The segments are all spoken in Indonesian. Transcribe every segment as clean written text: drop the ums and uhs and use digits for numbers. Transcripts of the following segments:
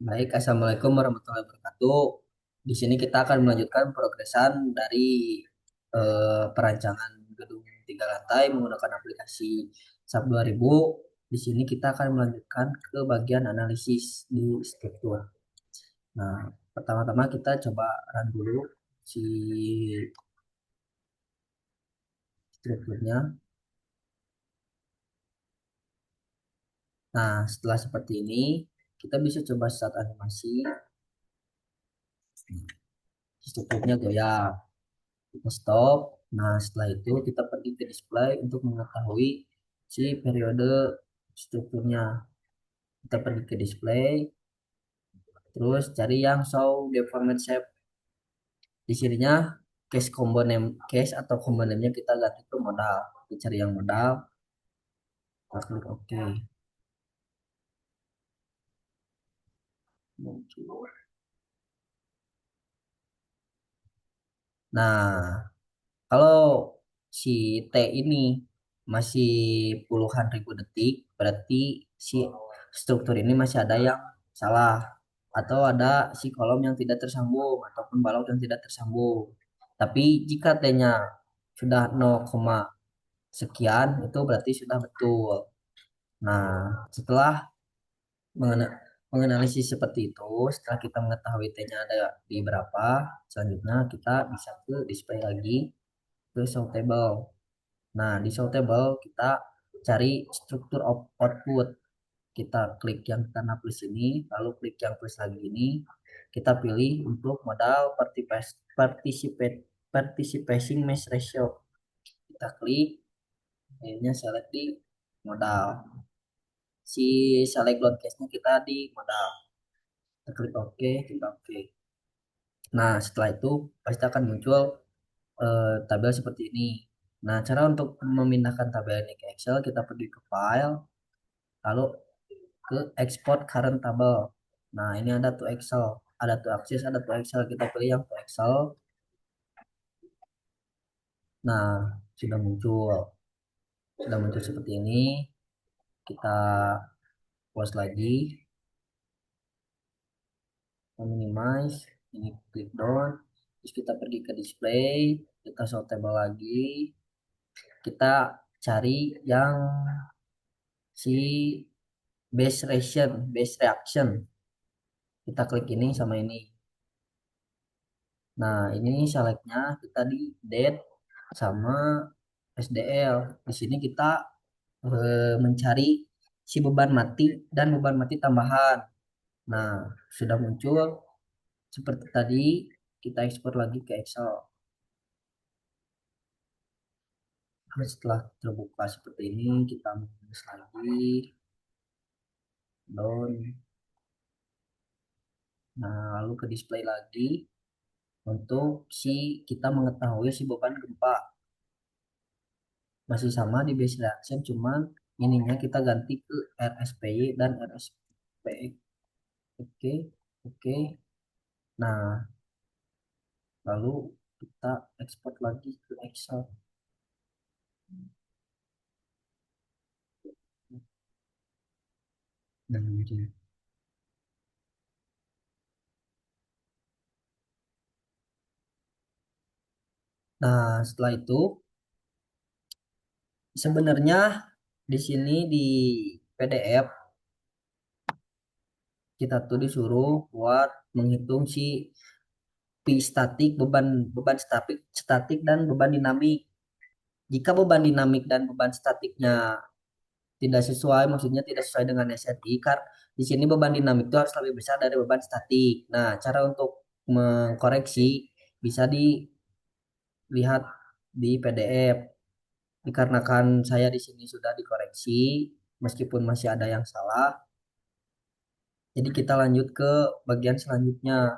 Baik, Assalamualaikum warahmatullahi wabarakatuh. Di sini kita akan melanjutkan progresan dari perancangan gedung 3 lantai menggunakan aplikasi SAP 2000. Di sini kita akan melanjutkan ke bagian analisis di struktur. Nah, pertama-tama kita coba run dulu si strukturnya. Nah, setelah seperti ini, kita bisa coba start animasi. Strukturnya goyang. Kita stop. Nah, setelah itu kita pergi ke display untuk mengetahui si periode strukturnya. Kita pergi ke display, terus cari yang show deformate shape. Di sininya case component case atau komponennya kita ganti ke modal. Kita cari yang modal, kita klik OK. Muncul. Nah, kalau si T ini masih puluhan ribu detik, berarti si struktur ini masih ada yang salah atau ada si kolom yang tidak tersambung ataupun balok yang tidak tersambung. Tapi jika T-nya sudah 0, sekian itu berarti sudah betul. Nah, setelah menganalisis seperti itu, setelah kita mengetahui T-nya ada di berapa, selanjutnya kita bisa ke display lagi ke show table. Nah, di show table kita cari struktur output. Kita klik yang tanda plus ini, lalu klik yang plus lagi ini. Kita pilih untuk modal participating mesh ratio. Kita klik, akhirnya select di modal. Si select load case-nya kita di modal. Kita klik OK, kita OK. Nah, setelah itu pasti akan muncul tabel seperti ini. Nah, cara untuk memindahkan tabel ini ke Excel, kita pergi ke file, lalu ke export current table. Nah, ini ada tuh Excel, ada tuh Access, ada tuh Excel. Kita pilih yang tuh Excel. Nah, sudah muncul, sudah muncul seperti ini. Kita close lagi, kita minimize, ini klik down, terus kita pergi ke display, kita show table lagi, kita cari yang si base reaction. Kita klik ini sama ini. Nah, ini selectnya kita di date sama SDL. Di sini kita mencari si beban mati dan beban mati tambahan. Nah, sudah muncul seperti tadi. Kita ekspor lagi ke Excel. Nah, setelah terbuka seperti ini, kita minus lagi, down. Nah, lalu ke display lagi untuk si kita mengetahui si beban gempa. Masih sama di base reaction, cuman ininya kita ganti ke RSPY dan RSPX. Oke, oke. Nah, lalu kita ekspor lagi ke Excel. Dan ini. Nah, setelah itu sebenarnya di sini di PDF kita tuh disuruh buat menghitung si P statik, beban beban statik statik dan beban dinamik. Jika beban dinamik dan beban statiknya tidak sesuai, maksudnya tidak sesuai dengan SRI, karena di sini beban dinamik itu harus lebih besar dari beban statik. Nah, cara untuk mengkoreksi bisa dilihat di PDF. Dikarenakan saya di sini sudah dikoreksi, meskipun masih ada yang salah, jadi kita lanjut ke bagian selanjutnya.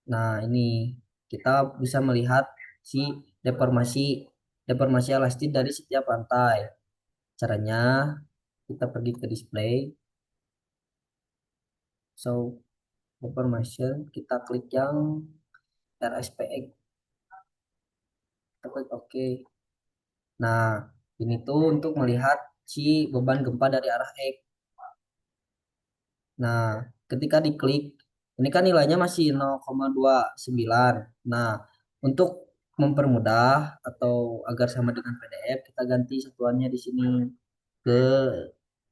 Nah, ini kita bisa melihat si deformasi deformasi elastis dari setiap lantai. Caranya kita pergi ke display, so information, kita klik yang RSPX, kita klik OK. Nah, ini tuh untuk melihat si beban gempa dari arah X. Nah, ketika diklik, ini kan nilainya masih 0,29. Nah, untuk mempermudah atau agar sama dengan PDF, kita ganti satuannya di sini ke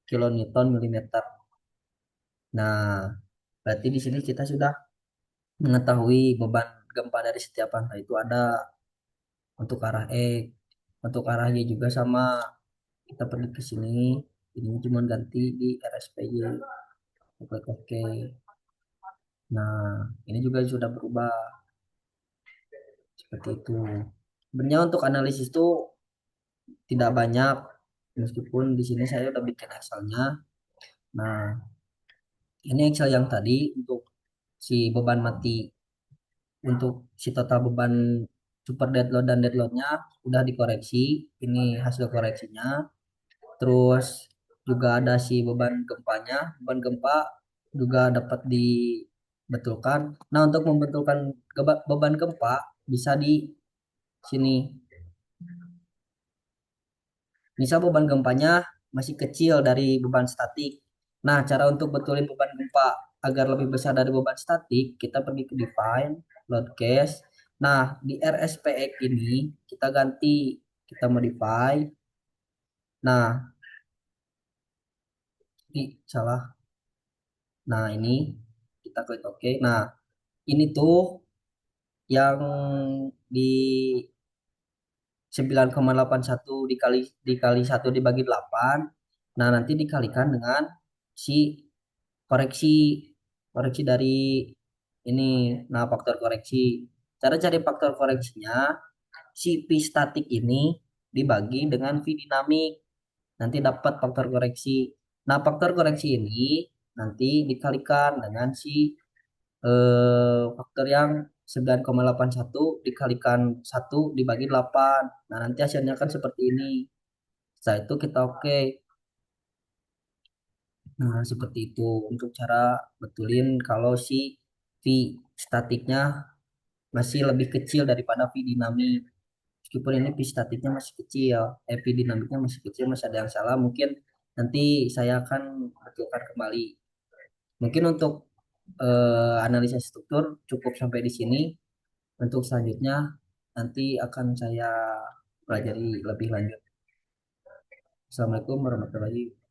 kilonewton milimeter. Nah, berarti di sini kita sudah mengetahui beban gempa dari setiap pantai itu ada untuk arah X, untuk arah Y juga sama. Kita pergi ke sini, ini cuma ganti di RSPY, klik OK. Nah, ini juga sudah berubah seperti itu. Sebenarnya untuk analisis itu tidak banyak, meskipun di sini saya udah bikin Excelnya. Nah, ini Excel yang tadi untuk si beban mati, untuk si total beban super dead load dan dead loadnya udah dikoreksi. Ini hasil koreksinya. Terus juga ada si beban gempanya, beban gempa juga dapat dibetulkan. Nah, untuk membetulkan beban gempa bisa di sini. Misal beban gempanya masih kecil dari beban statik. Nah, cara untuk betulin beban gempa agar lebih besar dari beban statik, kita pergi ke define, load case. Nah, di RSPX ini kita ganti, kita modify. Nah, salah. Nah, ini kita klik OK. Nah, ini tuh yang di 9,81 dikali satu dibagi 8. Nah, nanti dikalikan dengan si koreksi koreksi dari ini. Nah, faktor koreksi. Cara cari faktor koreksinya, si P statik ini dibagi dengan V dinamik. Nanti dapat faktor koreksi. Nah, faktor koreksi ini nanti dikalikan dengan si faktor yang 9,81 dikalikan 1 dibagi 8. Nah, nanti hasilnya kan seperti ini. Setelah itu kita oke. Nah, seperti itu untuk cara betulin kalau si V statiknya masih lebih kecil daripada V dinamik. Meskipun ini V statiknya masih kecil, V dinamiknya masih kecil, masih ada yang salah. Mungkin nanti saya akan betulkan kembali. Mungkin untuk analisa struktur cukup sampai di sini. Untuk selanjutnya nanti akan saya pelajari lebih lanjut. Assalamualaikum warahmatullahi wabarakatuh.